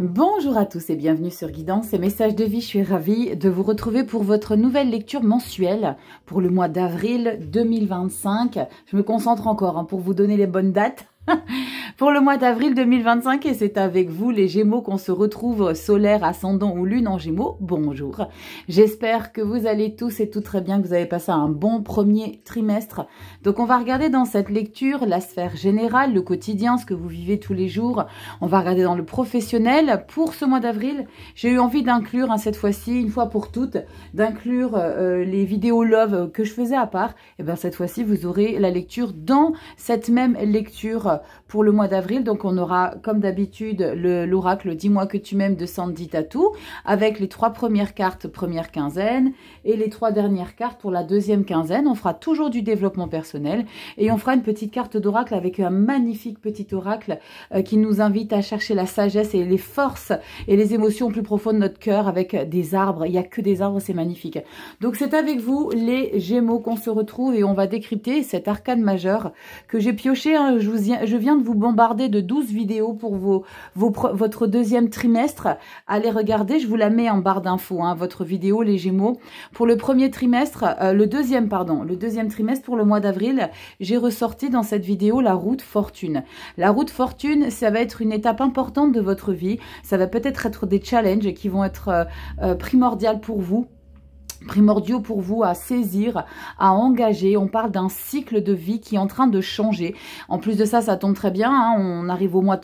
Bonjour à tous et bienvenue sur Guidance et Messages de Vie. Je suis ravie de vous retrouver pour votre nouvelle lecture mensuelle pour le mois d'avril 2025. Je me concentre encore pour vous donner les bonnes dates. Pour le mois d'avril 2025 et c'est avec vous les Gémeaux qu'on se retrouve, solaire, ascendant ou lune en Gémeaux. Bonjour, j'espère que vous allez tous et toutes très bien, que vous avez passé un bon premier trimestre. Donc on va regarder dans cette lecture la sphère générale, le quotidien, ce que vous vivez tous les jours. On va regarder dans le professionnel. Pour ce mois d'avril, j'ai eu envie d'inclure cette fois-ci, une fois pour toutes, d'inclure les vidéos love que je faisais à part. Et bien cette fois-ci, vous aurez la lecture dans cette même lecture pour le mois d'avril. Donc on aura comme d'habitude l'oracle Dis-moi que tu m'aimes de Sandy Tatou avec les 3 premières cartes première quinzaine et les 3 dernières cartes pour la deuxième quinzaine. On fera toujours du développement personnel et on fera une petite carte d'oracle avec un magnifique petit oracle qui nous invite à chercher la sagesse et les forces et les émotions plus profondes de notre cœur avec des arbres. Il n'y a que des arbres, c'est magnifique. Donc c'est avec vous les Gémeaux qu'on se retrouve et on va décrypter cet arcane majeur que j'ai pioché. Je viens de vous bombarder de 12 vidéos pour votre deuxième trimestre. Allez regarder, je vous la mets en barre d'infos, votre vidéo, les Gémeaux. Pour le premier trimestre, le deuxième trimestre pour le mois d'avril, j'ai ressorti dans cette vidéo la route fortune. La route fortune, ça va être une étape importante de votre vie. Ça va peut-être être des challenges qui vont être primordiaux pour vous à saisir, à engager. On parle d'un cycle de vie qui est en train de changer. En plus de ça, ça tombe très bien. On arrive au mois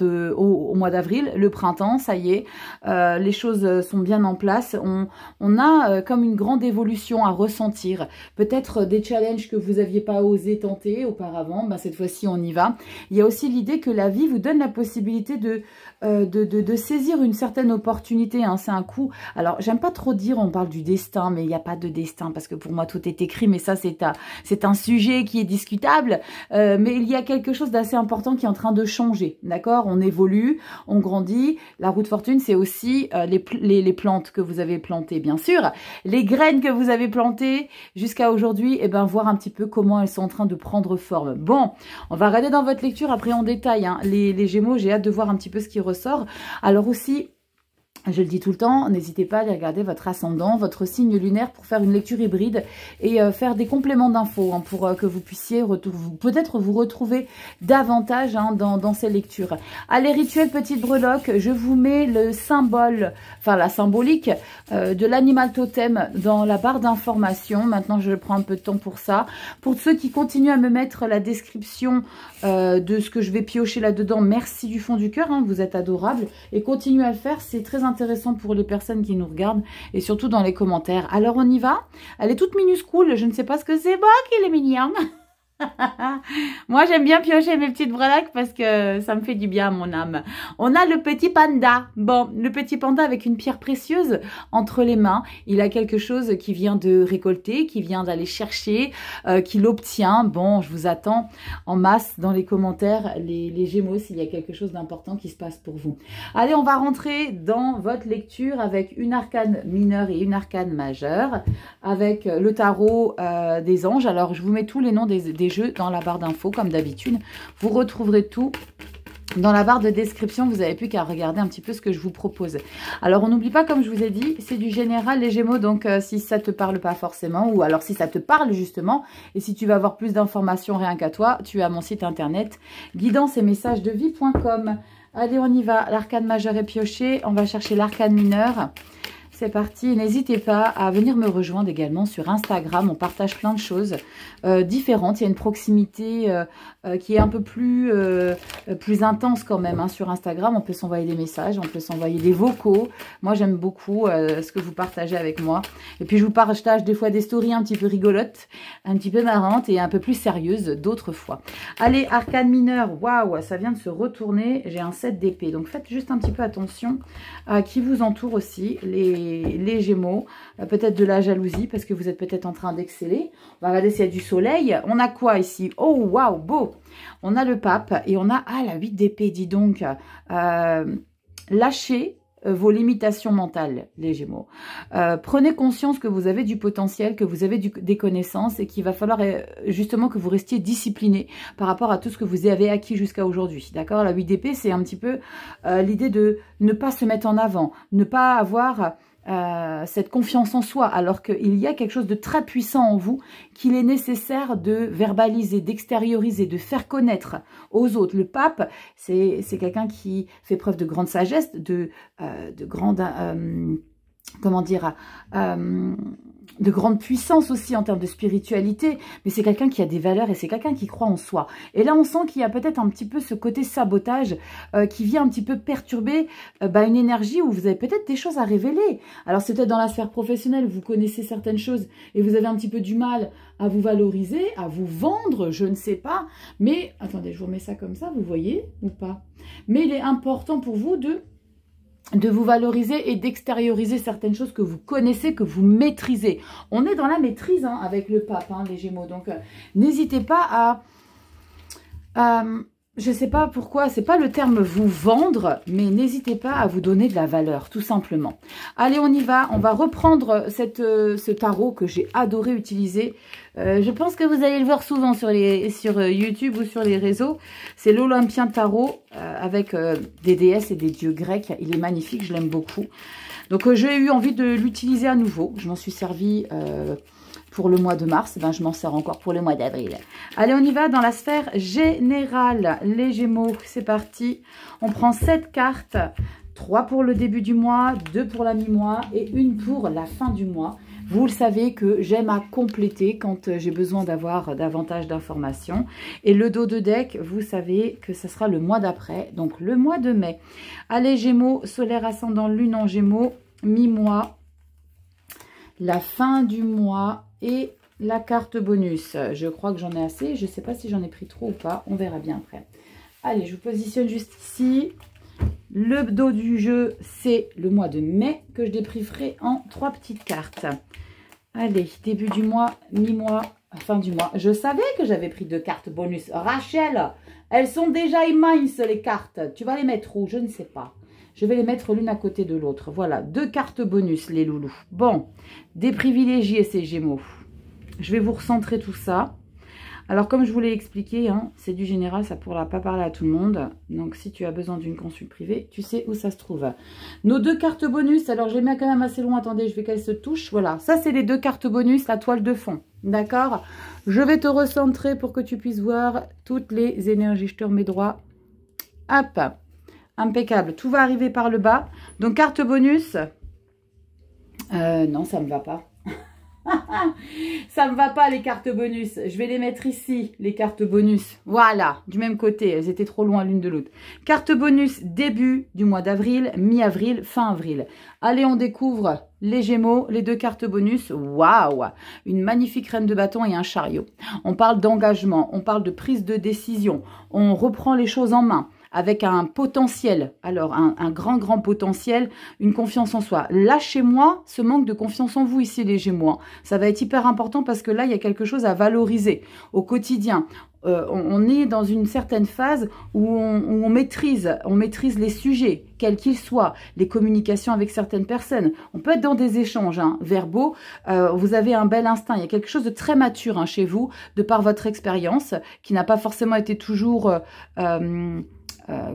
d'avril, le printemps, ça y est. Les choses sont bien en place. On a comme une grande évolution à ressentir. Peut-être des challenges que vous n'aviez pas osé tenter auparavant. Cette fois-ci, on y va. Il y a aussi l'idée que la vie vous donne la possibilité de saisir une certaine opportunité. C'est un coup. Alors, j'aime pas trop dire, on parle du destin, mais il n'y a pas de destin parce que pour moi tout est écrit, mais ça c'est un sujet qui est discutable, mais il y a quelque chose d'assez important qui est en train de changer, d'accord? On évolue, on grandit. La route fortune, c'est aussi les plantes que vous avez plantées, bien sûr, les graines que vous avez plantées jusqu'à aujourd'hui, et voir un petit peu comment elles sont en train de prendre forme. Bon, on va regarder dans votre lecture après en détail, les Gémeaux, j'ai hâte de voir un petit peu ce qui ressort. Alors aussi, je le dis tout le temps, n'hésitez pas à aller regarder votre ascendant, votre signe lunaire pour faire une lecture hybride et faire des compléments d'infos pour que vous puissiez peut-être vous retrouver davantage dans ces lectures. Allez, rituel petite breloque, je vous mets le symbole, la symbolique de l'animal totem dans la barre d'information. Maintenant, je prends un peu de temps pour ça. Pour ceux qui continuent à me mettre la description de ce que je vais piocher là-dedans, merci du fond du cœur, vous êtes adorables et continuez à le faire, c'est très intéressant pour les personnes qui nous regardent et surtout dans les commentaires. Alors on y va. Elle est toute minuscule, je ne sais pas ce que c'est. Bah, qu'il est mignon. Moi j'aime bien piocher mes petites breloques parce que ça me fait du bien à mon âme. On a le petit panda. Bon, le petit panda avec une pierre précieuse entre les mains. Il a quelque chose qui vient de récolter, qui vient d'aller chercher, qu'il obtient. Bon, je vous attends en masse dans les commentaires, les Gémeaux, s'il y a quelque chose d'important qui se passe pour vous. Allez, on va rentrer dans votre lecture avec une arcane mineure et une arcane majeure, avec le tarot des anges. Alors je vous mets tous les noms des jeux dans la barre d'infos comme d'habitude. Vous retrouverez tout dans la barre de description. Vous n'avez plus qu'à regarder un petit peu ce que je vous propose. Alors on n'oublie pas, comme je vous ai dit, c'est du général les Gémeaux, donc si ça te parle pas forcément, ou alors si ça te parle justement, et si tu veux avoir plus d'informations rien qu'à toi, tu as mon site internet guidance et messages de vie.com. Allez, on y va. L'arcane majeur est pioché, on va chercher l'arcane mineur. C'est parti, n'hésitez pas à venir me rejoindre également sur Instagram, on partage plein de choses différentes. Il y a une proximité qui est un peu plus intense quand même sur Instagram. On peut s'envoyer des messages, on peut s'envoyer des vocaux. Moi j'aime beaucoup ce que vous partagez avec moi. Et puis je vous partage des fois des stories un petit peu rigolotes, un petit peu marrantes et un peu plus sérieuses d'autres fois. Allez, arcane mineur, waouh, ça vient de se retourner. J'ai un 7 d'épée, donc faites juste un petit peu attention à qui vous entoure aussi, les Gémeaux, peut-être de la jalousie parce que vous êtes peut-être en train d'exceller. On va regarder s'il y a du soleil. On a quoi ici? Oh waouh, beau. On a le pape et on a la 8 d'épée, dis donc. Lâcher vos limitations mentales, les Gémeaux. Prenez conscience que vous avez du potentiel, que vous avez des connaissances et qu'il va falloir justement que vous restiez discipliné par rapport à tout ce que vous avez acquis jusqu'à aujourd'hui. D'accord? La 8 d'épée, c'est un petit peu l'idée de ne pas se mettre en avant, ne pas avoir cette confiance en soi, alors qu'il y a quelque chose de très puissant en vous qu'il est nécessaire de verbaliser, d'extérioriser, de faire connaître aux autres. Le pape, c'est quelqu'un qui fait preuve de grande sagesse, de grande... comment dire, de grande puissance aussi en termes de spiritualité, mais c'est quelqu'un qui a des valeurs et c'est quelqu'un qui croit en soi. Et là, on sent qu'il y a peut-être un petit peu ce côté sabotage qui vient un petit peu perturber une énergie où vous avez peut-être des choses à révéler. Alors, c'est peut-être dans la sphère professionnelle, vous connaissez certaines choses et vous avez un petit peu du mal à vous valoriser, à vous vendre, je ne sais pas. Mais, attendez, je vous remets ça comme ça, vous voyez ou pas? Mais il est important pour vous de vous valoriser et d'extérioriser certaines choses que vous connaissez, que vous maîtrisez. On est dans la maîtrise hein, avec le pape, hein, les Gémeaux. Donc, n'hésitez pas à je ne sais pas pourquoi, c'est pas le terme vous vendre, mais n'hésitez pas à vous donner de la valeur, tout simplement. Allez, on y va. On va reprendre ce tarot que j'ai adoré utiliser. Je pense que vous allez le voir souvent sur YouTube ou sur les réseaux. C'est l'Olympien Tarot avec des déesses et des dieux grecs. Il est magnifique, je l'aime beaucoup. Donc, j'ai eu envie de l'utiliser à nouveau. Je m'en suis servi... pour le mois de mars, je m'en sers encore pour le mois d'avril. Allez, on y va dans la sphère générale. Les Gémeaux, c'est parti. On prend 7 cartes. 3 pour le début du mois, 2 pour la mi-mois et 1 pour la fin du mois. Vous le savez que j'aime à compléter quand j'ai besoin d'avoir davantage d'informations. Et le dos de deck, vous savez que ce sera le mois d'après, donc le mois de mai. Allez, Gémeaux, solaire ascendant lune en Gémeaux, mi-mois, la fin du mois et la carte bonus. Je crois que j'en ai assez. Je ne sais pas si j'en ai pris trop ou pas. On verra bien après. Allez, je vous positionne juste ici. Le dos du jeu, c'est le mois de mai que je débrieferai en 3 petites cartes. Allez, début du mois, mi-mois, fin du mois. Je savais que j'avais pris 2 cartes bonus. Rachel, elles sont déjà immenses les cartes. Tu vas les mettre où? Je ne sais pas. Je vais les mettre l'une à côté de l'autre. Voilà, 2 cartes bonus, les loulous. Bon, des privilégiés, ces Gémeaux. Je vais vous recentrer tout ça. Alors, comme je vous l'ai expliqué, hein, c'est du général, ça ne pourra pas parler à tout le monde. Donc, si tu as besoin d'une consulte privée, tu sais où ça se trouve. Nos 2 cartes bonus, alors je les mets quand même assez loin. Attendez, je vais qu'elles se touchent. Voilà, ça, c'est les 2 cartes bonus, la toile de fond. D'accord? Je vais te recentrer pour que tu puisses voir toutes les énergies. Je te remets droit. Hop! Impeccable, tout va arriver par le bas. Donc, carte bonus. Non, ça ne me va pas. Ça ne me va pas, les cartes bonus. Je vais les mettre ici, les cartes bonus. Voilà, du même côté. Elles étaient trop loin l'une de l'autre. Carte bonus, début du mois d'avril, mi-avril, fin avril. Allez, on découvre les Gémeaux, les 2 cartes bonus. Waouh! Une magnifique reine de bâton et un chariot. On parle d'engagement, on parle de prise de décision. On reprend les choses en main. Avec un potentiel, alors un grand potentiel, une confiance en soi. Lâchez-moi ce manque de confiance en vous ici, les Gémeaux. Ça va être hyper important parce que là, il y a quelque chose à valoriser au quotidien. On est dans une certaine phase où on maîtrise les sujets, quels qu'ils soient, les communications avec certaines personnes. On peut être dans des échanges verbaux. Vous avez un bel instinct. Il y a quelque chose de très mature chez vous, de par votre expérience, qui n'a pas forcément été toujours...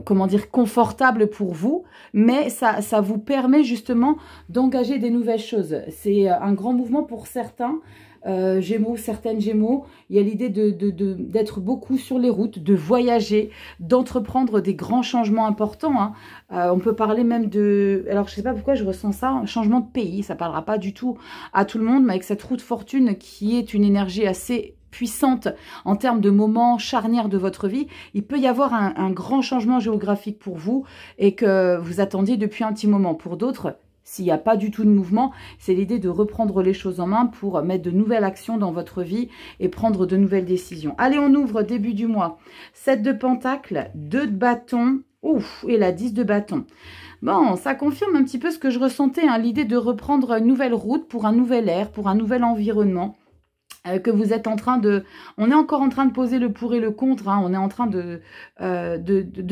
comment dire, confortable pour vous, mais ça vous permet justement d'engager des nouvelles choses. C'est un grand mouvement pour certains Gémeaux, certaines Gémeaux. Il y a l'idée d'être beaucoup sur les routes, de voyager, d'entreprendre des grands changements importants. On peut parler même de... Alors, je ne sais pas pourquoi je ressens ça, un changement de pays. Ça ne parlera pas du tout à tout le monde, mais avec cette roue de fortune qui est une énergie assez puissante en termes de moments charnières de votre vie, il peut y avoir un grand changement géographique pour vous et que vous attendiez depuis un petit moment. Pour d'autres, s'il n'y a pas du tout de mouvement, c'est l'idée de reprendre les choses en main pour mettre de nouvelles actions dans votre vie et prendre de nouvelles décisions. Allez, on ouvre début du mois. 7 de pentacles, 2 de bâtons, ouf, et la 10 de bâtons. Bon, ça confirme un petit peu ce que je ressentais, l'idée de reprendre une nouvelle route pour un nouvel air, pour un nouvel environnement. que vous êtes en train de... On est encore en train de poser le pour et le contre, hein, on est en train de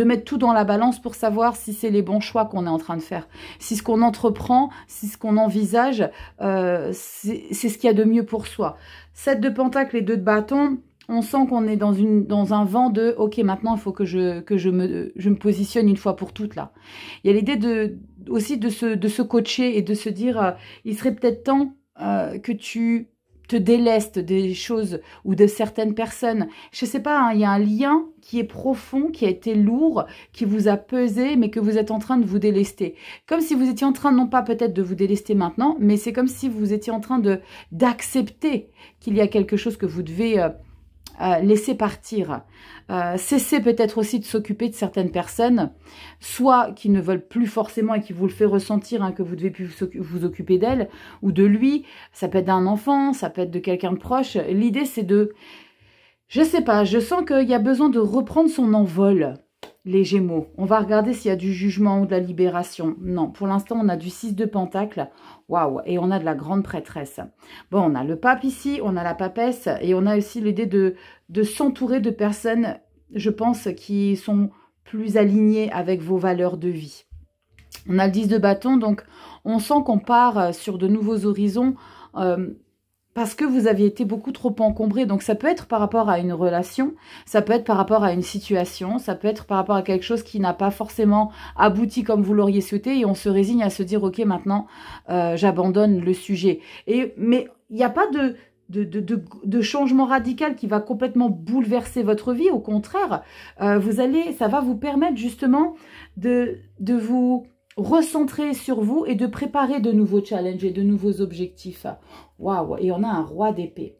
mettre tout dans la balance pour savoir si c'est les bons choix qu'on est en train de faire. Si ce qu'on entreprend, si ce qu'on envisage, c'est ce qu'il y a de mieux pour soi. 7 de Pentacle et 2 de bâton, on sent qu'on est dans un vent de « Ok, maintenant, il faut que je me positionne une fois pour toutes, là. » Il y a l'idée aussi de se coacher et de se dire il serait peut-être temps que tu te déleste des choses ou de certaines personnes. Je sais pas, hein, il y a un lien qui est profond, qui a été lourd, qui vous a pesé, mais que vous êtes en train de vous délester. Comme si vous étiez en train, non pas peut-être de vous délester maintenant, mais c'est comme si vous étiez en train d'accepter qu'il y a quelque chose que vous devez laisser partir. Cessez peut-être aussi de s'occuper de certaines personnes, soit qui ne veulent plus forcément et qui vous le fait ressentir, hein, que vous devez plus vous occuper d'elle ou de lui. Ça peut être d'un enfant, ça peut être de quelqu'un de proche. L'idée, c'est de... Je sais pas, je sens qu'il y a besoin de reprendre son envol, les Gémeaux. On va regarder s'il y a du jugement ou de la libération. Non, pour l'instant, on a du 6 de Pentacle. Waouh, et on a de la grande prêtresse. Bon, on a le pape ici, on a la papesse, et on a aussi l'idée de s'entourer de personnes, je pense, qui sont plus alignées avec vos valeurs de vie. On a le 10 de bâton, donc on sent qu'on part sur de nouveaux horizons, parce que vous aviez été beaucoup trop encombré. Donc ça peut être par rapport à une relation, ça peut être par rapport à une situation, ça peut être par rapport à quelque chose qui n'a pas forcément abouti comme vous l'auriez souhaité, et on se résigne à se dire ok, maintenant j'abandonne le sujet. Mais il n'y a pas de changement radical qui va complètement bouleverser votre vie. Au contraire, ça va vous permettre justement de vous recentrer sur vous et de préparer de nouveaux challenges et de nouveaux objectifs. Waouh! Et on a un roi d'épée.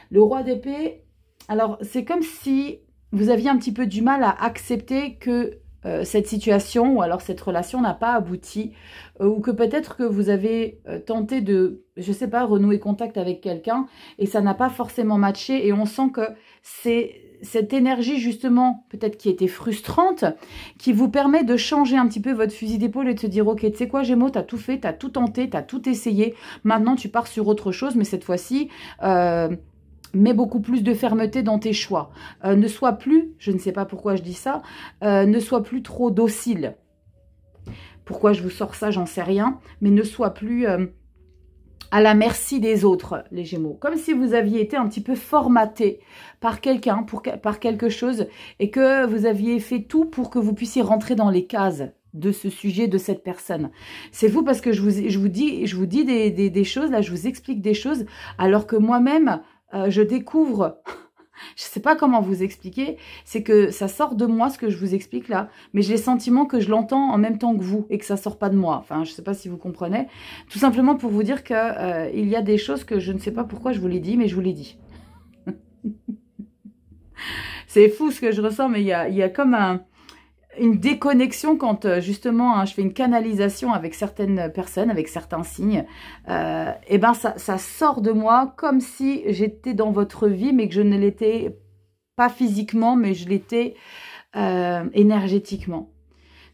Le roi d'épée, alors c'est comme si vous aviez un petit peu du mal à accepter que cette situation ou alors cette relation n'a pas abouti, ou que peut-être que vous avez tenté de, je sais pas, renouer contact avec quelqu'un et ça n'a pas forcément matché, et on sent que c'est cette énergie justement, peut-être qui était frustrante, qui vous permet de changer un petit peu votre fusil d'épaule et de se dire ok, tu sais quoi Gémeaux, t'as tout fait, t'as tout tenté, t'as tout essayé, maintenant tu pars sur autre chose, mais cette fois-ci mets beaucoup plus de fermeté dans tes choix. Ne sois plus, je ne sais pas pourquoi je dis ça, ne sois plus trop docile. Pourquoi je vous sors ça, j'en sais rien, mais ne sois plus à la merci des autres, les Gémeaux. Comme si vous aviez été un petit peu formaté par quelqu'un, par quelque chose, et que vous aviez fait tout pour que vous puissiez rentrer dans les cases de ce sujet, de cette personne. C'est vous, parce que je vous dis des choses, là, je vous explique des choses, alors que moi-même, je découvre... Je ne sais pas comment vous expliquer, c'est que ça sort de moi ce que je vous explique là, mais j'ai le sentiment que je l'entends en même temps que vous et que ça ne sort pas de moi. Enfin, je ne sais pas si vous comprenez. Tout simplement pour vous dire qu'il y a des choses que je ne sais pas pourquoi je vous l'ai dit, mais je vous l'ai dit. C'est fou ce que je ressens, mais il y a comme une déconnexion quand justement je fais une canalisation avec certaines personnes, avec certains signes, et ben ça sort de moi comme si j'étais dans votre vie, mais que je ne l'étais pas physiquement, mais je l'étais énergétiquement.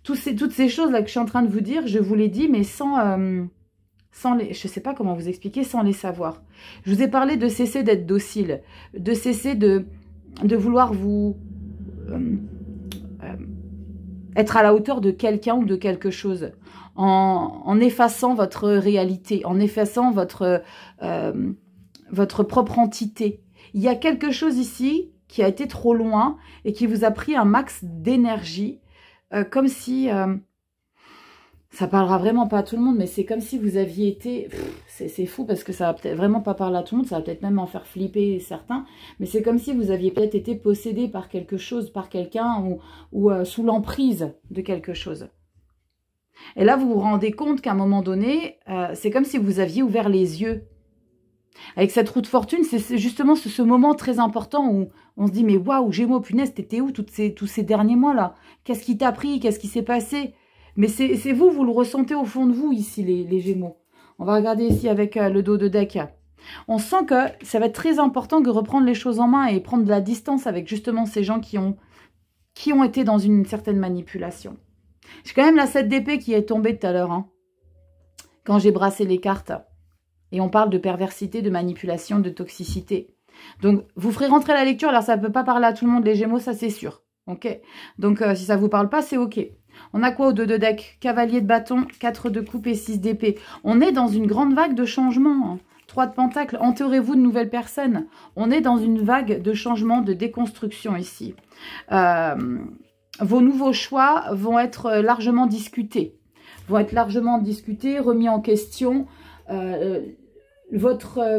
Toutes ces choses-là que je suis en train de vous dire, je vous les dis, mais sans les, je ne sais pas comment vous expliquer, sans les savoir. Je vous ai parlé de cesser d'être docile, de cesser de vouloir vous... être à la hauteur de quelqu'un ou de quelque chose, en effaçant votre réalité, en effaçant votre propre entité. Il y a quelque chose ici qui a été trop loin et qui vous a pris un max d'énergie, comme si... ça parlera vraiment pas à tout le monde, mais c'est comme si vous aviez été... C'est fou parce que ça va peut-être vraiment pas parler à tout le monde, ça va peut-être même en faire flipper certains, mais c'est comme si vous aviez peut-être été possédé par quelque chose, par quelqu'un, ou sous l'emprise de quelque chose. Et là, vous vous rendez compte qu'à un moment donné, c'est comme si vous aviez ouvert les yeux. Avec cette roue de fortune, c'est justement ce moment très important où on se dit, mais waouh, Gémeaux, punaise, t'étais où tous ces derniers mois-là? Qu'est-ce qui t'a pris? Qu'est-ce qui s'est passé? Mais c'est vous le ressentez au fond de vous ici, les Gémeaux. On va regarder ici avec le dos de deck. On sent que ça va être très important de reprendre les choses en main et prendre de la distance avec justement ces gens qui ont été dans une certaine manipulation. J'ai quand même la 7 d'épée qui est tombée tout à l'heure, hein, quand j'ai brassé les cartes. Et on parle de perversité, de manipulation, de toxicité. Donc, vous ferez rentrer la lecture. Alors, ça ne peut pas parler à tout le monde, les Gémeaux, ça c'est sûr. Ok. Donc, si ça ne vous parle pas, c'est ok. On a quoi au 2 de deck? Cavalier de bâton, 4 de coupe et 6 d'épée. On est dans une grande vague de changement. 3 de pentacle, entourez-vous de nouvelles personnes. On est dans une vague de changement, de déconstruction ici. Vos nouveaux choix vont être largement discutés. Remis en question.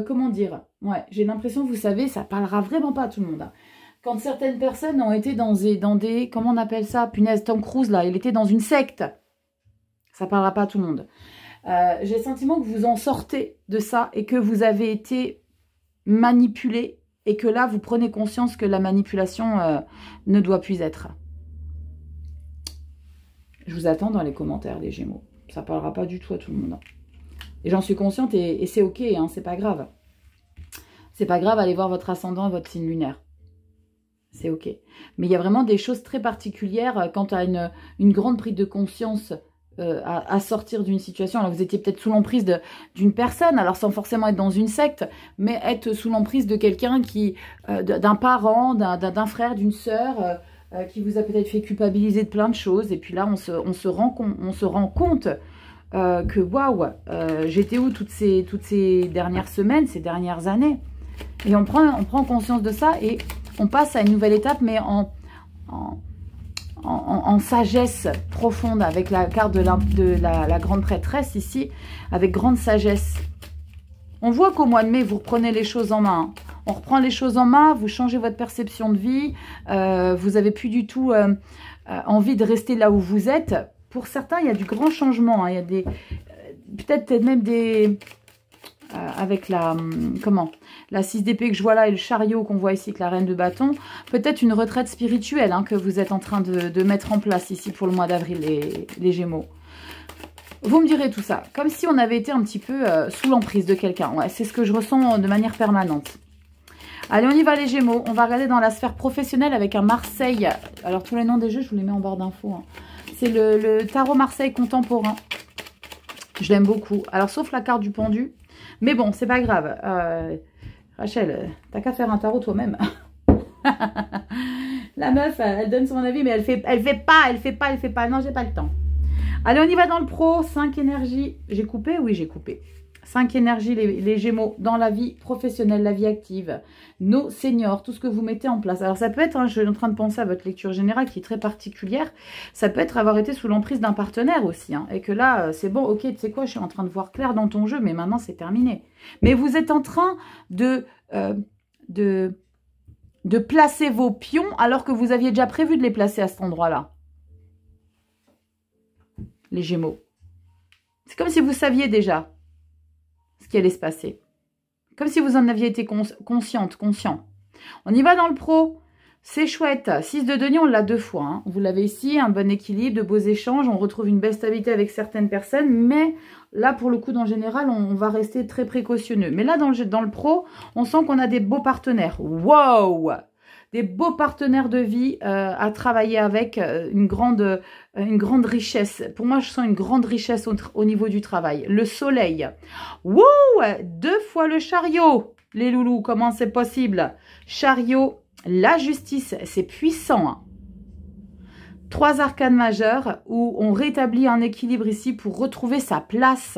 Comment dire? Ouais, j'ai l'impression, vous savez, ça parlera vraiment pas à tout le monde. Hein. Quand certaines personnes ont été dans des comment on appelle ça? Punaise, Tom Cruise, là, il était dans une secte. Ça parlera pas à tout le monde. J'ai le sentiment que vous en sortez de ça et que vous avez été manipulé et que là, vous prenez conscience que la manipulation ne doit plus être. Je vous attends dans les commentaires, les Gémeaux. Ça parlera pas du tout à tout le monde. Et j'en suis consciente et c'est ok, hein, c'est pas grave. C'est pas grave, allez voir votre ascendant et votre signe lunaire. C'est ok. Mais il y a vraiment des choses très particulières quant à une grande prise de conscience à sortir d'une situation. Alors vous étiez peut-être sous l'emprise d'une personne, alors sans forcément être dans une secte, mais être sous l'emprise de quelqu'un d'un parent, d'un frère, d'une sœur, qui vous a peut-être fait culpabiliser de plein de choses. Et puis là, on se rend compte que waouh, j'étais où toutes ces dernières semaines, ces dernières années. Et on prend conscience de ça et on passe à une nouvelle étape, mais en sagesse profonde, avec la carte de la grande prêtresse ici, avec grande sagesse. On voit qu'au mois de mai, vous reprenez les choses en main. On reprend les choses en main, vous changez votre perception de vie, vous n'avez plus du tout envie de rester là où vous êtes. Pour certains, il y a du grand changement. Hein. Il y a des peut-être même des... avec la 6 d'épée que je vois là et le chariot qu'on voit ici avec la reine de bâton, peut-être une retraite spirituelle hein, que vous êtes en train de mettre en place ici pour le mois d'avril, les Gémeaux. Vous me direz tout ça, comme si on avait été un petit peu sous l'emprise de quelqu'un. Ouais, c'est ce que je ressens de manière permanente. Allez, on y va les Gémeaux. On va regarder dans la sphère professionnelle avec un Marseille. Alors, tous les noms des jeux, je vous les mets en barre d'infos. Hein. C'est le tarot Marseille contemporain. Je l'aime beaucoup. Alors, sauf la carte du pendu. Mais bon, c'est pas grave. Rachel, t'as qu'à faire un tarot toi-même. La meuf, elle donne son avis, mais elle fait pas. Non, j'ai pas le temps. Allez, on y va dans le pro. 5 énergies. J'ai coupé? Oui, j'ai coupé. 5 énergies, les Gémeaux, dans la vie professionnelle, la vie active, nos seniors, tout ce que vous mettez en place. Alors ça peut être, hein, je suis en train de penser à votre lecture générale qui est très particulière, ça peut être avoir été sous l'emprise d'un partenaire aussi, hein, et que là, c'est bon, ok, tu sais quoi, je suis en train de voir clair dans ton jeu, mais maintenant c'est terminé. Mais vous êtes en train de placer vos pions alors que vous aviez déjà prévu de les placer à cet endroit-là. Les Gémeaux. C'est comme si vous saviez déjà ce qui allait se passer. Comme si vous en aviez été conscient. On y va dans le pro. C'est chouette. 6 de denier, on l'a 2 fois. Hein. Vous l'avez ici, un bon équilibre, de beaux échanges. On retrouve une belle stabilité avec certaines personnes. Mais là, pour le coup, en général, on va rester très précautionneux. Mais là, dans le pro, on sent qu'on a des beaux partenaires. Wow! Des beaux partenaires de vie à travailler avec, une grande richesse. Pour moi, je sens une grande richesse au niveau du travail. Le soleil. Wouh! 2 fois le chariot. Les loulous, comment c'est possible? Chariot, la justice, c'est puissant. Hein. 3 arcanes majeures où on rétablit un équilibre ici pour retrouver sa place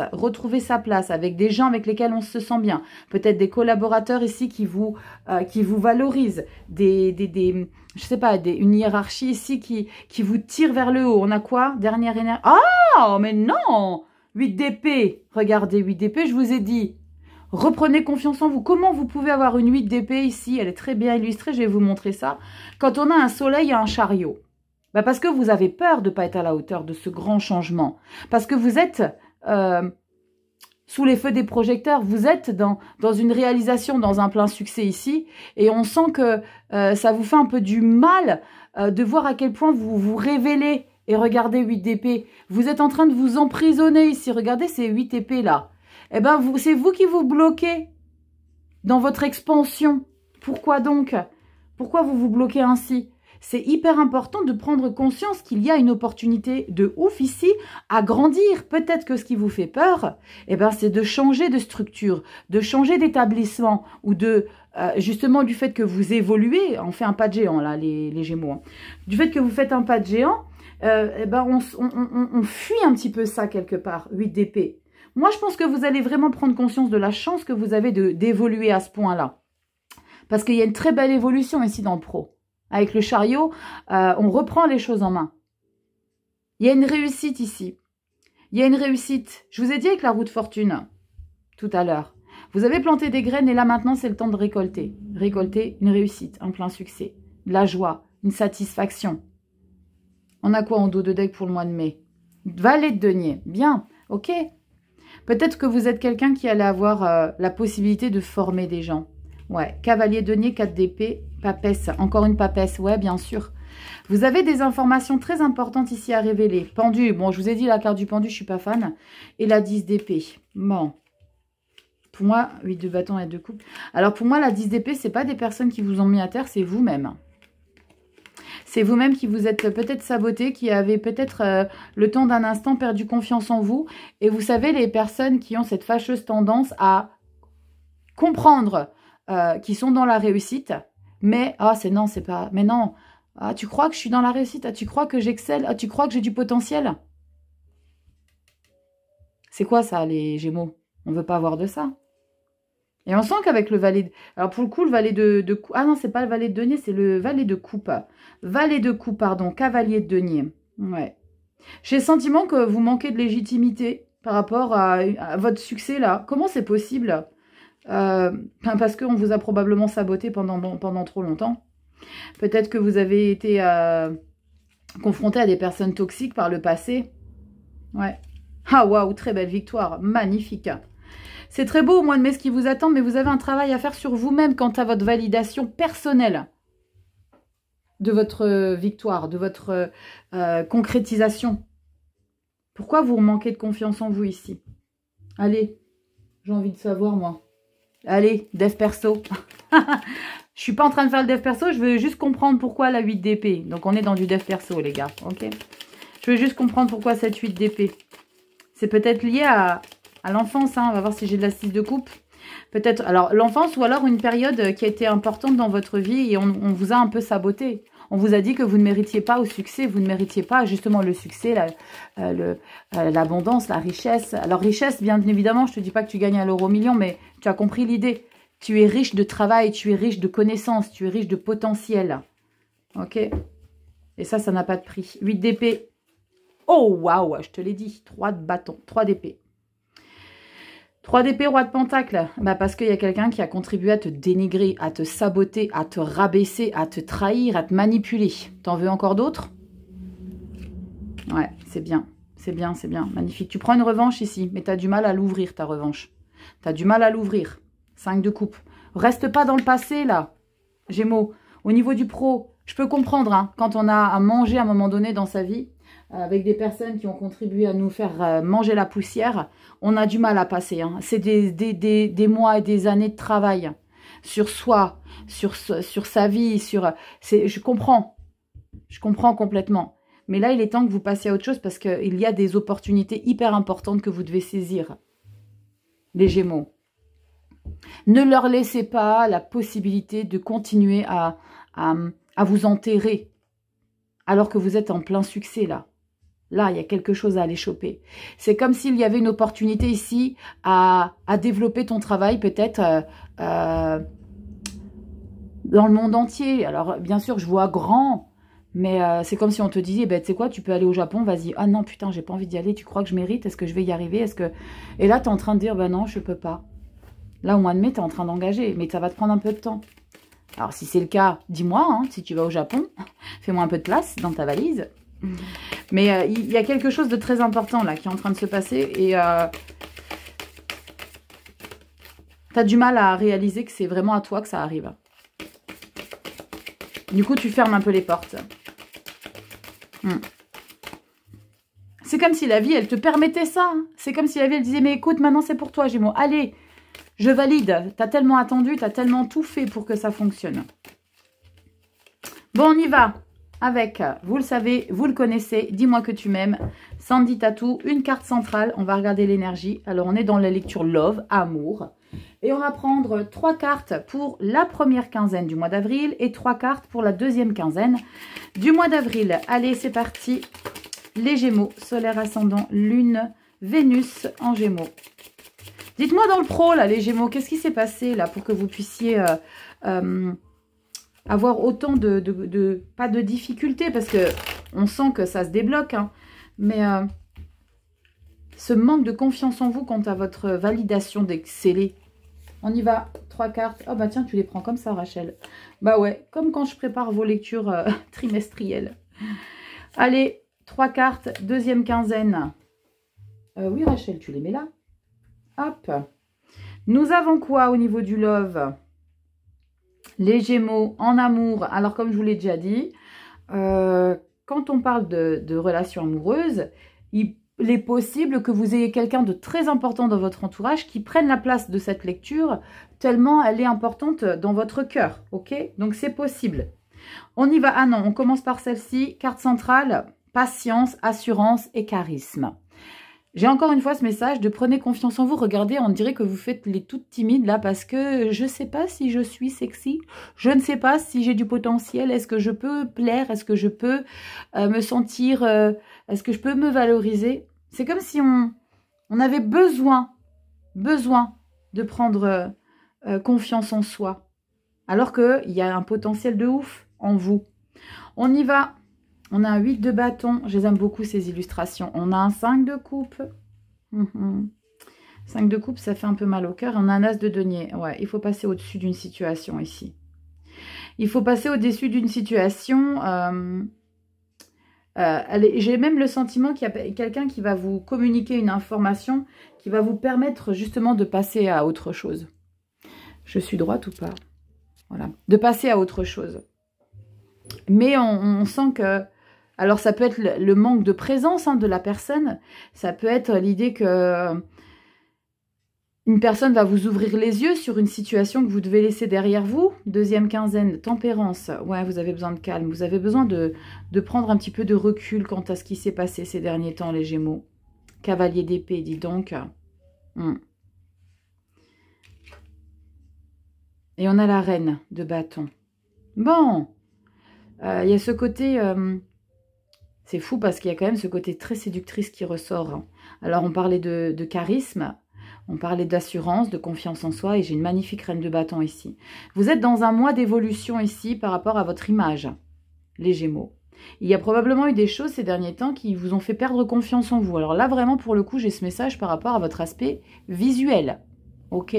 avec des gens avec lesquels on se sent bien. Peut-être des collaborateurs ici qui vous valorisent, je sais pas, une hiérarchie ici qui vous tire vers le haut. On a quoi? Dernière énergie. Ah, mais non! 8 d'épée. Regardez, 8 d'épée, je vous ai dit. Reprenez confiance en vous. Comment vous pouvez avoir une 8 d'épée ici? Elle est très bien illustrée, je vais vous montrer ça. Quand on a un soleil et un chariot. Bah parce que vous avez peur de ne pas être à la hauteur de ce grand changement. Parce que vous êtes sous les feux des projecteurs. Vous êtes dans une réalisation, dans un plein succès ici. Et on sent que ça vous fait un peu du mal de voir à quel point vous vous révélez. Et regardez 8 d'épée. Vous êtes en train de vous emprisonner ici. Regardez ces 8 épées là. Eh ben, c'est vous qui vous bloquez dans votre expansion. Pourquoi donc? Pourquoi vous vous bloquez ainsi? C'est hyper important de prendre conscience qu'il y a une opportunité de ouf ici à grandir. Peut-être que ce qui vous fait peur, eh ben, c'est de changer de structure, de changer d'établissement ou de justement du fait que vous évoluez, on fait un pas de géant là, les Gémeaux, hein. Du fait que vous faites un pas de géant, eh ben on fuit un petit peu ça quelque part, 8 d'épée. Moi, je pense que vous allez vraiment prendre conscience de la chance que vous avez d'évoluer à ce point-là. Parce qu'il y a une très belle évolution ici dans le pro. Avec le chariot, on reprend les choses en main. Il y a une réussite ici. Il y a une réussite. Je vous ai dit avec la roue de fortune, tout à l'heure. Vous avez planté des graines et là maintenant, c'est le temps de récolter. Récolter une réussite, un plein succès. De la joie, une satisfaction. On a quoi en dos de deck pour le mois de mai? Valet de denier. Bien, ok. Peut-être que vous êtes quelqu'un qui allait avoir la possibilité de former des gens. Ouais, cavalier de denier, 4 d'épée, papesse. Encore une papesse, ouais, bien sûr. Vous avez des informations très importantes ici à révéler. Pendu, bon, je vous ai dit la carte du pendu, je suis pas fan. Et la 10 d'épée. Bon. Pour moi, 8 de bâton et 2 coupes. Alors pour moi, la 10 d'épée, c'est pas des personnes qui vous ont mis à terre, c'est vous-même. C'est vous-même qui vous êtes peut-être saboté, qui avez peut-être le temps d'un instant perdu confiance en vous. Et vous savez, les personnes qui ont cette fâcheuse tendance à comprendre qui sont dans la réussite, mais non, c'est pas, mais non, tu crois que je suis dans la réussite, tu crois que j'excelle, tu crois que j'ai du potentiel. C'est quoi ça, les Gémeaux? On veut pas avoir de ça. Et on sent qu'avec le valet, alors pour le coup, le valet de coupe, ah non, c'est pas le valet de denier, c'est le valet de coupe. Valet de coupe, pardon, cavalier de denier. Ouais. J'ai le sentiment que vous manquez de légitimité par rapport à votre succès là. Comment c'est possible? Parce qu'on vous a probablement saboté pendant trop longtemps. Peut-être que vous avez été confronté à des personnes toxiques par le passé. Ouais. Ah waouh, très belle victoire, magnifique. C'est très beau au mois de mai ce qui vous attend, mais vous avez un travail à faire sur vous-même quant à votre validation personnelle de votre victoire, de votre concrétisation. Pourquoi vous manquez de confiance en vous ici? Allez, j'ai envie de savoir moi. Allez, dev perso. Je suis pas en train de faire le dev perso, je veux juste comprendre pourquoi la 8 d'épée. Donc on est dans du dev perso les gars, ok? Je veux juste comprendre pourquoi cette 8 d'épée. C'est peut-être lié à l'enfance, hein. On va voir si j'ai de la 6 de coupe. Peut-être, alors l'enfance ou alors une période qui a été importante dans votre vie et on vous a un peu saboté. On vous a dit que vous ne méritiez pas au succès, vous ne méritiez pas justement le succès, l'abondance, la richesse. Alors richesse, bien évidemment, je ne te dis pas que tu gagnes à l'euro million, mais tu as compris l'idée. Tu es riche de travail, tu es riche de connaissances, tu es riche de potentiel. Ok? Et ça n'a pas de prix. 8 d'épée. Oh, waouh, je te l'ai dit. 3 de bâton, 3 d'épée. 3 d'épée, roi de pentacle. Bah parce qu'il y a quelqu'un qui a contribué à te dénigrer, à te saboter, à te rabaisser, à te trahir, à te manipuler. T'en veux encore d'autres? Ouais, c'est bien. C'est bien, c'est bien. Magnifique. Tu prends une revanche ici, mais tu as du mal à l'ouvrir, ta revanche. Tu as du mal à l'ouvrir. 5 de coupe. Reste pas dans le passé, là. Gémeaux. Au niveau du pro, je peux comprendre, hein, quand on a à manger à un moment donné dans sa vie, avec des personnes qui ont contribué à nous faire manger la poussière, on a du mal à passer. Hein. C'est des mois et des années de travail sur soi, sur sa vie. Je comprends complètement. Mais là, il est temps que vous passiez à autre chose parce qu'il y a des opportunités hyper importantes que vous devez saisir. Les Gémeaux. Ne leur laissez pas la possibilité de continuer à vous enterrer alors que vous êtes en plein succès là. Là, il y a quelque chose à aller choper. C'est comme s'il y avait une opportunité ici à développer ton travail peut-être dans le monde entier. Alors, bien sûr, je vois grand, mais c'est comme si on te disait, ben, tu sais quoi, tu peux aller au Japon, vas-y. Ah non, putain, j'ai pas envie d'y aller. Tu crois que je mérite? Est-ce que je vais y arriver? Et là, tu es en train de dire, ben non, je peux pas. Là, au mois de mai, tu es en train d'engager, mais ça va te prendre un peu de temps. Alors, si c'est le cas, dis-moi, hein, si tu vas au Japon, fais-moi un peu de place dans ta valise. Mais il y a quelque chose de très important là qui est en train de se passer et tu as du mal à réaliser que c'est vraiment à toi que ça arrive. Du coup, tu fermes un peu les portes. C'est comme si la vie, elle te permettait ça. Hein. C'est comme si la vie, elle disait, mais écoute, maintenant c'est pour toi, Gémeaux. Allez, je valide. Tu as tellement attendu, tu as tellement tout fait pour que ça fonctionne. Bon, on y va. avec, vous le savez, vous le connaissez, dis-moi que tu m'aimes, Sandy Tattoo, une carte centrale, on va regarder l'énergie. Alors on est dans la lecture Love, amour, et on va prendre 3 cartes pour la première quinzaine du mois d'avril et 3 cartes pour la deuxième quinzaine du mois d'avril. Allez, c'est parti, les Gémeaux, solaire, ascendant, lune, Vénus en Gémeaux. Dites-moi dans le pro, là, les Gémeaux, qu'est-ce qui s'est passé, là, pour que vous puissiez avoir autant pas de difficultés, parce que on sent que ça se débloque, hein, mais ce manque de confiance en vous quant à votre validation d'exceller. On y va, 3 cartes. Oh, bah tiens, tu les prends comme ça, Rachel. Bah ouais, comme quand je prépare vos lectures trimestrielles. Allez, 3 cartes, deuxième quinzaine. Oui, Rachel, tu les mets là. Hop. Nous avons quoi au niveau du love? Les Gémeaux en amour. Alors, comme je vous l'ai déjà dit, quand on parle de relations amoureuses, il est possible que vous ayez quelqu'un de très important dans votre entourage qui prenne la place de cette lecture tellement elle est importante dans votre cœur. Ok? Donc, c'est possible. On y va. Ah non, on commence par celle-ci. Carte centrale, patience, assurance et charisme. J'ai encore une fois ce message de prenez confiance en vous. Regardez, on dirait que vous faites les toutes timides là parce que je ne sais pas si je suis sexy. Je ne sais pas si j'ai du potentiel. Est-ce que je peux plaire? Est-ce que je peux me sentir... est-ce que je peux me valoriser? C'est comme si on avait besoin de prendre confiance en soi. Alors qu'il y a un potentiel de ouf en vous. On y va. On a un 8 de bâton. Je les aime beaucoup, ces illustrations. On a un 5 de coupe. 5 de coupe, ça fait un peu mal au cœur. On a un as de denier. Ouais, il faut passer au-dessus d'une situation ici. Il faut passer au-dessus d'une situation. J'ai même le sentiment qu'il y a quelqu'un qui va vous communiquer une information qui va vous permettre justement de passer à autre chose. Je suis droite ou pas? Voilà. De passer à autre chose. Mais on sent que... Alors, ça peut être le manque de présence de la personne. Ça peut être l'idée que une personne va vous ouvrir les yeux sur une situation que vous devez laisser derrière vous. Deuxième quinzaine, tempérance. Ouais, vous avez besoin de calme. Vous avez besoin de prendre un petit peu de recul quant à ce qui s'est passé ces derniers temps, les Gémeaux. Cavalier d'épée, dis donc. Et on a la reine de bâton. Bon, il y a ce côté... c'est fou parce qu'il y a quand même ce côté très séductrice qui ressort. Alors, on parlait de charisme, on parlait d'assurance, de confiance en soi, et j'ai une magnifique reine de bâton ici. Vous êtes dans un mois d'évolution ici par rapport à votre image, les Gémeaux. Il y a probablement eu des choses ces derniers temps qui vous ont fait perdre confiance en vous. Alors là, vraiment, pour le coup, j'ai ce message par rapport à votre aspect visuel. Ok,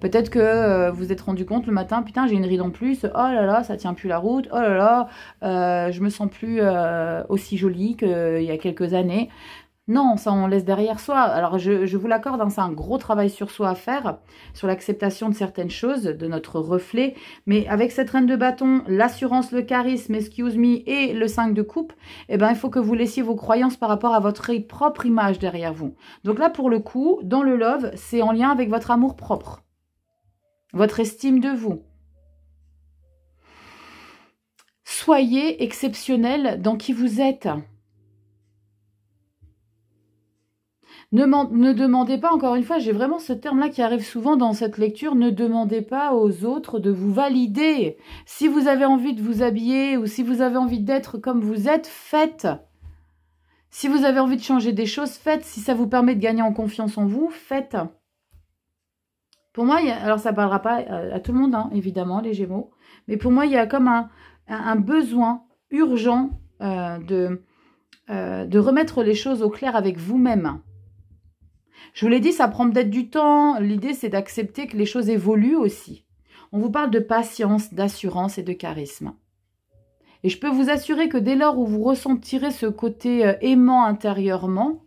peut-être que vous vous êtes rendu compte le matin, putain, j'ai une ride en plus, oh là là, ça tient plus la route, oh là là, je me sens plus aussi jolie qu'il y a quelques années. Non, ça on laisse derrière soi. Alors je vous l'accorde, c'est un gros travail sur soi à faire, sur l'acceptation de certaines choses, de notre reflet. Mais avec cette reine de bâton, l'assurance, le charisme, excuse me, et le 5 de coupe, eh ben, il faut que vous laissiez vos croyances par rapport à votre propre image derrière vous. Donc là, pour le coup, dans le love, c'est en lien avec votre amour propre, votre estime de vous. Soyez exceptionnel dans qui vous êtes. Ne demandez pas, encore une fois, j'ai vraiment ce terme-là qui arrive souvent dans cette lecture, ne demandez pas aux autres de vous valider. Si vous avez envie de vous habiller ou si vous avez envie d'être comme vous êtes, faites. Si vous avez envie de changer des choses, faites. Si ça vous permet de gagner en confiance en vous, faites. Pour moi, alors ça ne parlera pas à tout le monde, hein, évidemment, les Gémeaux, mais pour moi, il y a comme un besoin urgent de remettre les choses au clair avec vous-même. Je vous l'ai dit, ça prend peut-être du temps. L'idée, c'est d'accepter que les choses évoluent aussi. On vous parle de patience, d'assurance et de charisme. Et je peux vous assurer que dès lors où vous ressentirez ce côté aimant intérieurement,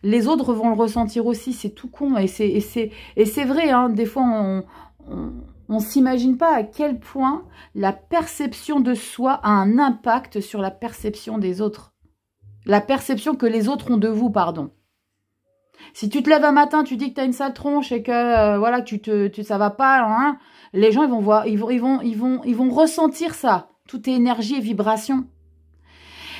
les autres vont le ressentir aussi. C'est tout con. Et c'est vrai, hein, des fois, on ne s'imagine pas à quel point la perception de soi a un impact sur la perception des autres. La perception que les autres ont de vous, pardon. Si tu te lèves un matin, tu dis que tu as une sale tronche et que voilà, ça va pas, hein, les gens ils vont voir, ils vont ressentir ça, toute énergie et vibration.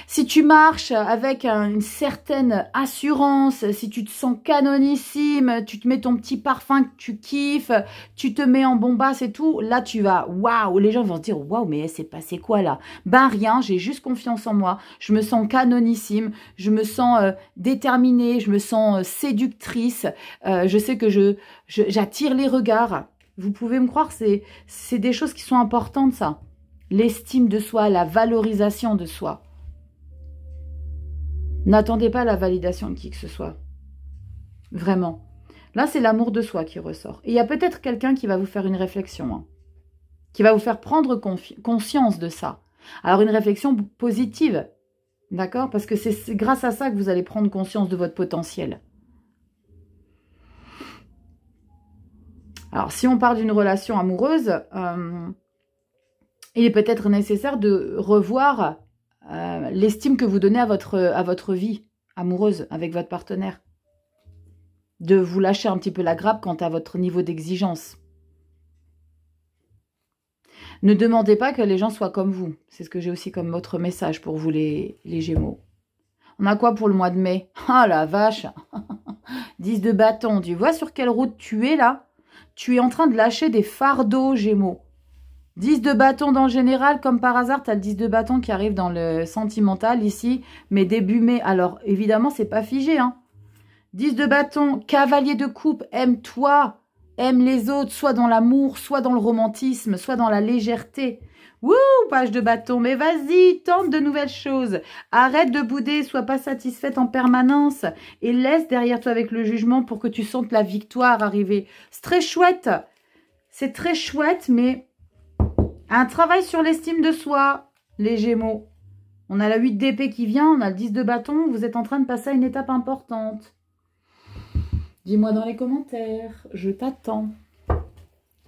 Si tu marches avec une certaine assurance, si tu te sens canonissime, tu te mets ton petit parfum que tu kiffes, tu te mets en bombasse et tout, là tu vas, waouh, les gens vont se dire, waouh, mais c'est passé quoi là? Ben rien, j'ai juste confiance en moi, je me sens canonissime, je me sens déterminée, je me sens séductrice, je sais que j'attire les regards. Vous pouvez me croire, c'est des choses qui sont importantes ça. L'estime de soi, la valorisation de soi. N'attendez pas la validation de qui que ce soit. Vraiment. Là, c'est l'amour de soi qui ressort. Et il y a peut-être quelqu'un qui va vous faire une réflexion, hein, qui va vous faire prendre conscience de ça. Alors, une réflexion positive, d'accord? Parce que c'est grâce à ça que vous allez prendre conscience de votre potentiel. Alors, si on parle d'une relation amoureuse, il est peut-être nécessaire de revoir l'estime que vous donnez à votre vie amoureuse avec votre partenaire. De vous lâcher un petit peu la grappe quant à votre niveau d'exigence. Ne demandez pas que les gens soient comme vous. C'est ce que j'ai aussi comme autre message pour vous les Gémeaux. On a quoi pour le mois de mai? Ah la vache 10 de bâton. Tu vois sur quelle route tu es là? Tu es en train de lâcher des fardeaux, Gémeaux. 10 de bâton dans le général, comme par hasard, tu as le 10 de bâton qui arrive dans le sentimental ici, mais début mai. Alors, évidemment, c'est pas figé, hein. 10 de bâton, cavalier de coupe, aime-toi, aime les autres, soit dans l'amour, soit dans le romantisme, soit dans la légèreté. Wouh, page de bâton, mais vas-y, tente de nouvelles choses. Arrête de bouder, sois pas satisfaite en permanence et laisse derrière toi avec le jugement pour que tu sentes la victoire arriver. C'est très chouette, mais... Un travail sur l'estime de soi, les Gémeaux. On a la 8 d'épée qui vient, on a le 10 de bâton. Vous êtes en train de passer à une étape importante. Dis-moi dans les commentaires, je t'attends.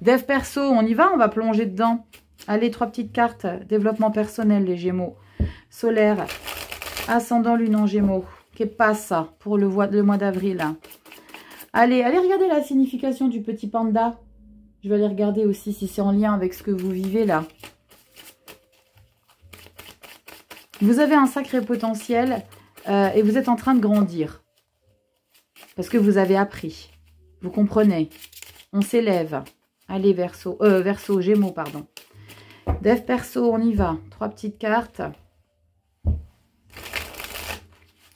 Dev perso, on y va, on va plonger dedans. Allez, 3 petites cartes. Développement personnel, les Gémeaux. Solaire, ascendant lune en Gémeaux. Qu'est-ce passe ça pour le mois d'avril? Allez, regardez la signification du petit panda. Je vais aller regarder aussi si c'est en lien avec ce que vous vivez là. Vous avez un sacré potentiel et vous êtes en train de grandir. Parce que vous avez appris. Vous comprenez. On s'élève. Allez, Verseau, Gémeaux, pardon. Dev perso, on y va. 3 petites cartes.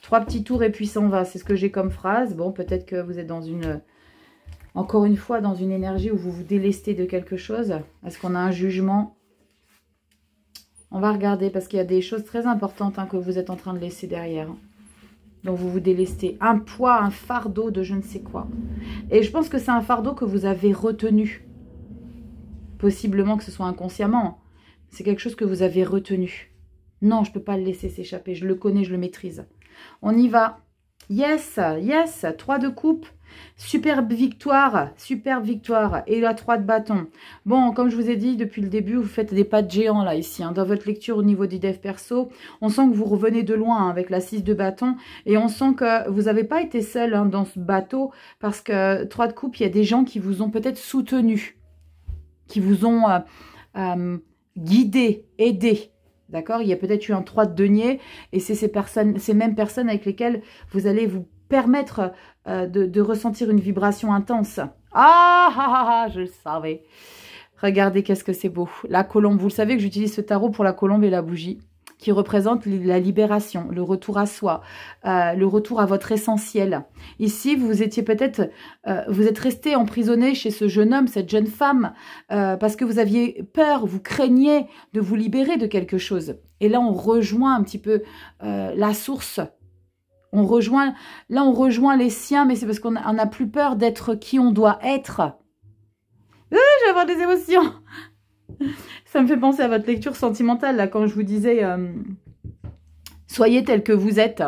3 petits tours et puis s'en va. C'est ce que j'ai comme phrase. Bon, peut-être que vous êtes dans une... Encore une fois, dans une énergie où vous vous délestez de quelque chose. Est-ce qu'on a un jugement? On va regarder parce qu'il y a des choses très importantes que vous êtes en train de laisser derrière. Donc vous vous délestez. Un poids, un fardeau de je ne sais quoi. Et je pense que c'est un fardeau que vous avez retenu. Possiblement que ce soit inconsciemment. C'est quelque chose que vous avez retenu. Non, je ne peux pas le laisser s'échapper. Je le connais, je le maîtrise. On y va. Yes, yes. 3 de coupe. Superbe victoire. Et la 3 de bâton. Bon, comme je vous ai dit depuis le début, vous faites des pas de géant là, ici. Dans votre lecture au niveau du dev perso, on sent que vous revenez de loin avec la 6 de bâton. Et on sent que vous n'avez pas été seul dans ce bateau. Parce que 3 de coupe, il y a des gens qui vous ont peut-être soutenu. Qui vous ont guidé, aidé. D'accord? Il y a peut-être eu un 3 de denier. Et c'est ces mêmes personnes avec lesquelles vous allez vous permettre de ressentir une vibration intense. Je le savais. Regardez, qu'est-ce que c'est beau. La colombe. Vous le savez que j'utilise ce tarot pour la colombe et la bougie, qui représente la libération, le retour à soi, le retour à votre essentiel. Ici, vous étiez peut-être, vous êtes resté emprisonné chez ce jeune homme, cette jeune femme, parce que vous aviez peur, vous craigniez de vous libérer de quelque chose. Et là, on rejoint un petit peu la source. On rejoint les siens, mais c'est parce qu'on n'a plus peur d'être qui on doit être. Je vais avoir des émotions. Ça me fait penser à votre lecture sentimentale, là, quand je vous disais soyez tel que vous êtes.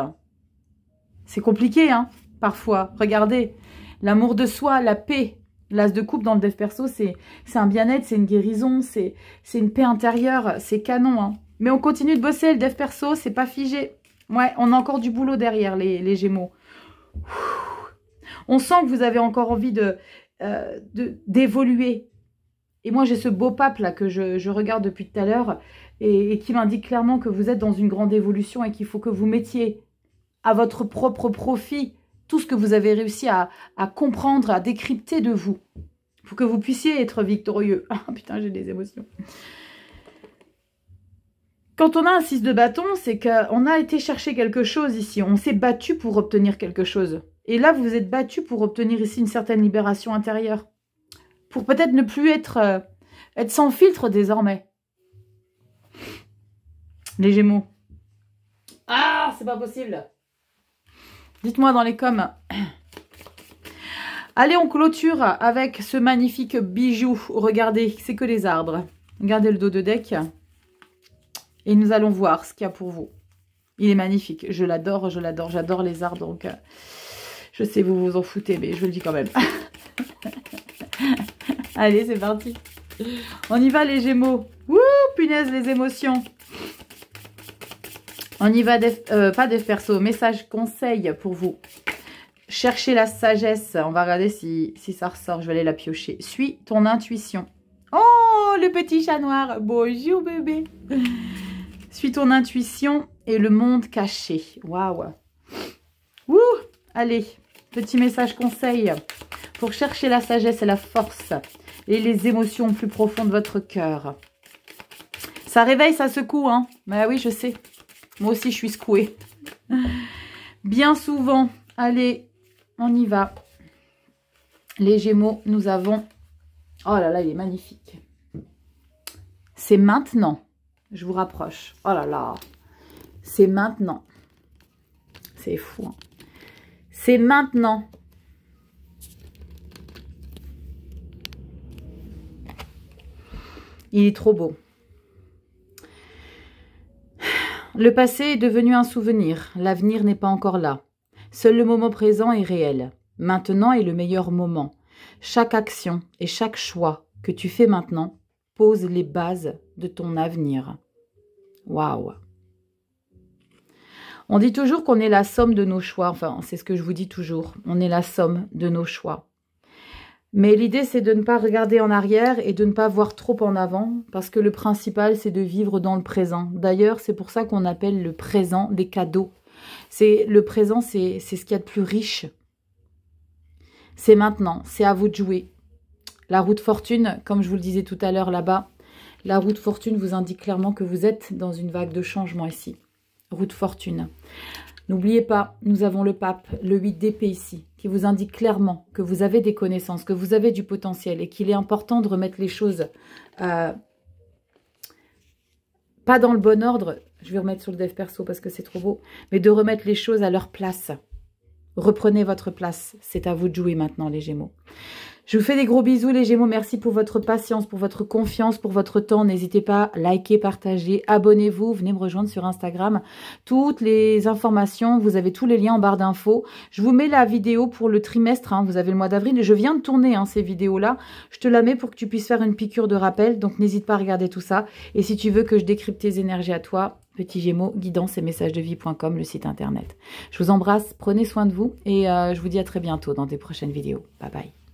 C'est compliqué, hein, parfois. Regardez, l'amour de soi, la paix. L'as de coupe dans le dev perso, c'est un bien-être, c'est une guérison, c'est une paix intérieure, c'est canon. Hein. Mais on continue de bosser, le dev perso, c'est pas figé. Ouais, on a encore du boulot derrière, les Gémeaux. On sent que vous avez encore envie d'évoluer. Et moi, j'ai ce beau pape là que je regarde depuis tout à l'heure et qui m'indique clairement que vous êtes dans une grande évolution et qu'il faut que vous mettiez à votre propre profit tout ce que vous avez réussi à comprendre, à décrypter de vous. Il faut que vous puissiez être victorieux. Ah putain, j'ai des émotions. Quand on a un 6 de bâton, c'est qu'on a été chercher quelque chose ici. On s'est battu pour obtenir quelque chose. Et là, vous vous êtes battu pour obtenir ici une certaine libération intérieure. Pour peut-être ne plus être sans filtre désormais. Les Gémeaux. Ah, c'est pas possible. Dites-moi dans les coms. Allez, on clôture avec ce magnifique bijou. Regardez, c'est que les arbres. Regardez le dos de deck. Et nous allons voir ce qu'il y a pour vous. Il est magnifique. Je l'adore, je l'adore. J'adore les arbres. Donc, je sais, vous vous en foutez, mais je le dis quand même. Allez, c'est parti. On y va, les Gémeaux. Wouh, punaise, les émotions. On y va, pas des perso. Message conseil pour vous. Cherchez la sagesse. On va regarder si ça ressort. Je vais aller la piocher. Suis ton intuition. Oh, le petit chat noir. Bonjour, bébé. Suis ton intuition et le monde caché. Waouh. Ouh. Allez, petit message conseil pour chercher la sagesse et la force et les émotions plus profondes de votre cœur. Ça réveille, ça secoue, hein. Bah oui, je sais. Moi aussi, je suis secouée. Bien souvent. Allez, on y va. Les Gémeaux, nous avons... Oh là là, il est magnifique. C'est maintenant. Je vous rapproche. Oh là là. C'est maintenant. C'est fou. Hein. C'est maintenant. Il est trop beau. Le passé est devenu un souvenir. L'avenir n'est pas encore là. Seul le moment présent est réel. Maintenant est le meilleur moment. Chaque action et chaque choix que tu fais maintenant pose les bases de ton avenir. Waouh! On dit toujours qu'on est la somme de nos choix. Enfin, c'est ce que je vous dis toujours. On est la somme de nos choix. Mais l'idée, c'est de ne pas regarder en arrière et de ne pas voir trop en avant, parce que le principal, c'est de vivre dans le présent. D'ailleurs, c'est pour ça qu'on appelle le présent des cadeaux. Le présent, c'est ce qu'il y a de plus riche. C'est maintenant, c'est à vous de jouer. La roue de fortune, comme je vous le disais tout à l'heure là-bas, la roue de fortune vous indique clairement que vous êtes dans une vague de changement ici. Roue de fortune. N'oubliez pas, nous avons le pape, le 8 d'épée ici, qui vous indique clairement que vous avez des connaissances, que vous avez du potentiel et qu'il est important de remettre les choses pas dans le bon ordre. Je vais remettre sur le dev perso parce que c'est trop beau, mais de remettre les choses à leur place. Reprenez votre place. C'est à vous de jouer maintenant, les Gémeaux. Je vous fais des gros bisous, les Gémeaux. Merci pour votre patience, pour votre confiance, pour votre temps. N'hésitez pas à liker, partager, abonnez-vous. Venez me rejoindre sur Instagram. Toutes les informations, vous avez tous les liens en barre d'infos. Je vous mets la vidéo pour le trimestre. Hein, vous avez le mois d'avril. Je viens de tourner ces vidéos-là. Je te la mets pour que tu puisses faire une piqûre de rappel. Donc, n'hésite pas à regarder tout ça. Et si tu veux que je décrypte tes énergies à toi, Petit Gémeaux, guidance et messagesdevie.com, le site internet. Je vous embrasse, prenez soin de vous et je vous dis à très bientôt dans des prochaines vidéos. Bye bye.